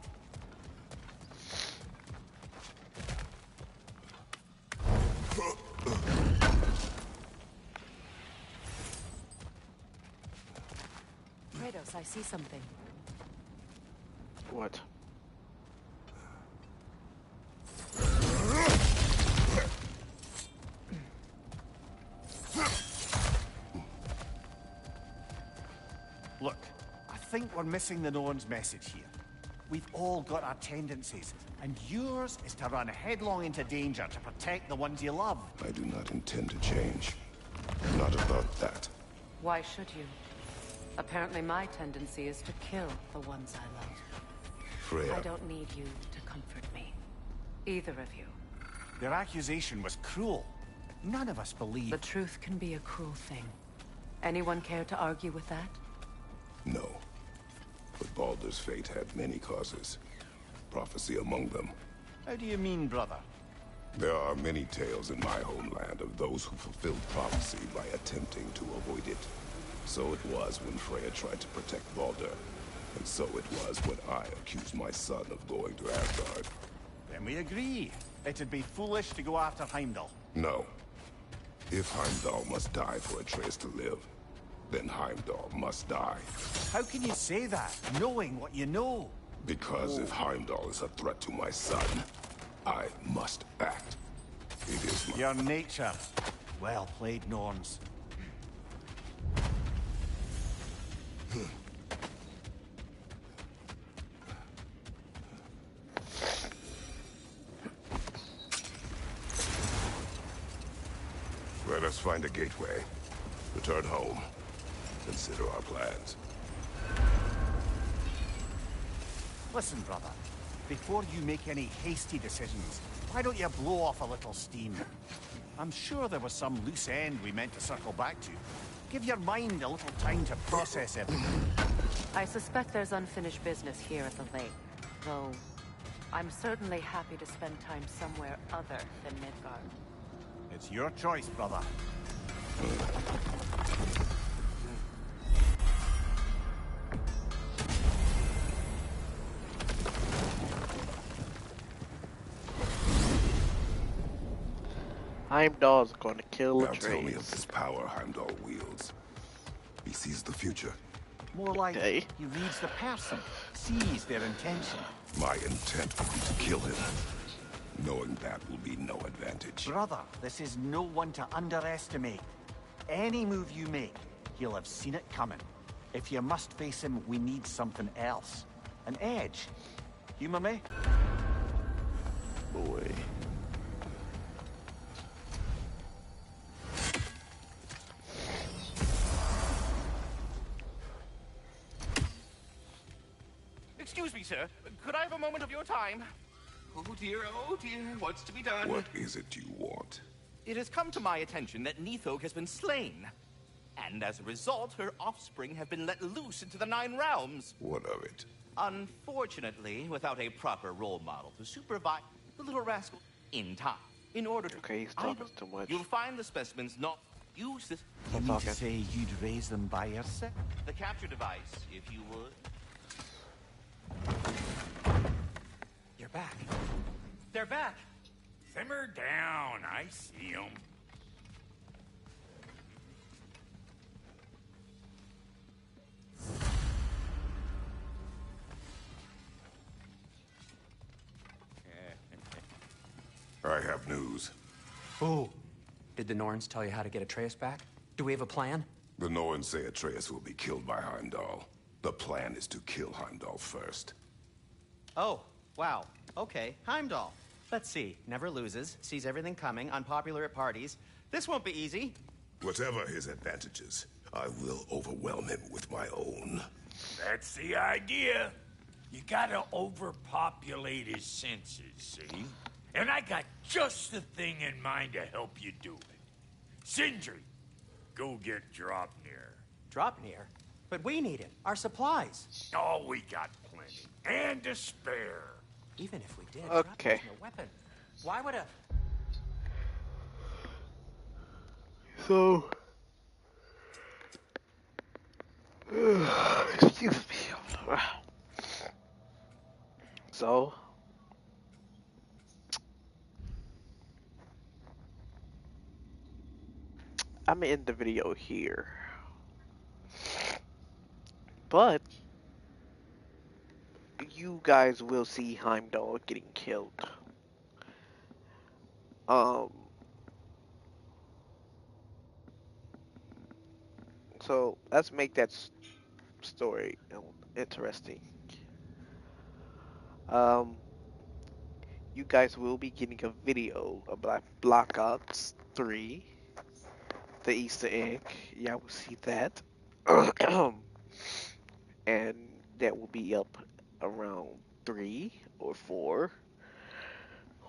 Kratos, I see something. What? Look, I think we're missing the Norn's message here. We've all got our tendencies, and yours is to run headlong into danger to protect the ones you love. I do not intend to change. Not about that. Why should you? Apparently my tendency is to kill the ones I love. Freya. I don't need you to comfort me. Either of you. Their accusation was cruel. None of us believe... The truth can be a cruel thing. Anyone care to argue with that? No. But Baldur's fate had many causes. prophecy among them. How do you mean, brother? There are many tales in my homeland of those who fulfilled prophecy by attempting to avoid it. So it was when Freya tried to protect Baldur. And so it was when I accused my son of going to Asgard. Then we agree. It'd be foolish to go after Heimdall. No. If Heimdall must die for Atreus to live, then Heimdall must die. How can you say that, knowing what you know? Because if Heimdall is a threat to my son, I must act. It is my... Your nature. Well played, Norns. Let us find a gateway. Return home. Consider our plans. Listen, brother. Before you make any hasty decisions, why don't you blow off a little steam? I'm sure there was some loose end we meant to circle back to. Give your mind a little time to process everything. I suspect there's unfinished business here at the lake, though I'm certainly happy to spend time somewhere other than Midgard. It's your choice, brother. Heimdall's gonna kill Now tell me Atreus. of this power Heimdall wields. He sees the future. More like he reads the person, sees their intention. My intent would be to kill him. Knowing that will be no advantage. Brother, this is no one to underestimate. Any move you make, he'll have seen it coming. If you must face him, we need something else. An edge. Humor me? Boy. Excuse me, sir. Could I have a moment of your time? Oh dear, what's to be done? What is it you want? It has come to my attention that Nithog has been slain. And as a result, her offspring have been let loose into the Nine Realms. What of it? Unfortunately, without a proper role model to supervise the little rascal in time. In order to... Okay, he's talking too much. You'll find the specimens not... Use this... You mean to say you'd raise them by yourself? The capture device, if you would. You're back. They're back. Simmer down. I see them. I have news. Oh. Did the Norns tell you how to get Atreus back? Do we have a plan? The Norns say Atreus will be killed by Heimdall. The plan is to kill Heimdall first. Oh, wow. Okay, Heimdall. Let's see. Never loses, sees everything coming, unpopular at parties. This won't be easy. Whatever his advantages, I will overwhelm him with my own. That's the idea. You gotta overpopulate his senses, see? And I got just the thing in mind to help you do it. Sindri, go get Dropnir. Dropnir? But we need it. Our supplies. Oh, we got plenty. And to spare. Even if we did, Okay. Dropnir's no weapon. Why would a... So... excuse me. So... I'm gonna end the video here. But... you guys will see Heimdall getting killed. So let's make that story interesting. You guys will be getting a video about Black Ops 3, the Easter egg. Yeah, will see that. And that will be up around 3 or 4.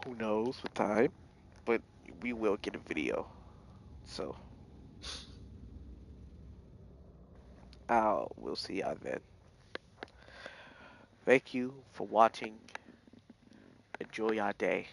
Who knows what time? But we will get a video. So we'll see y'all then. Thank you for watching. Enjoy your day.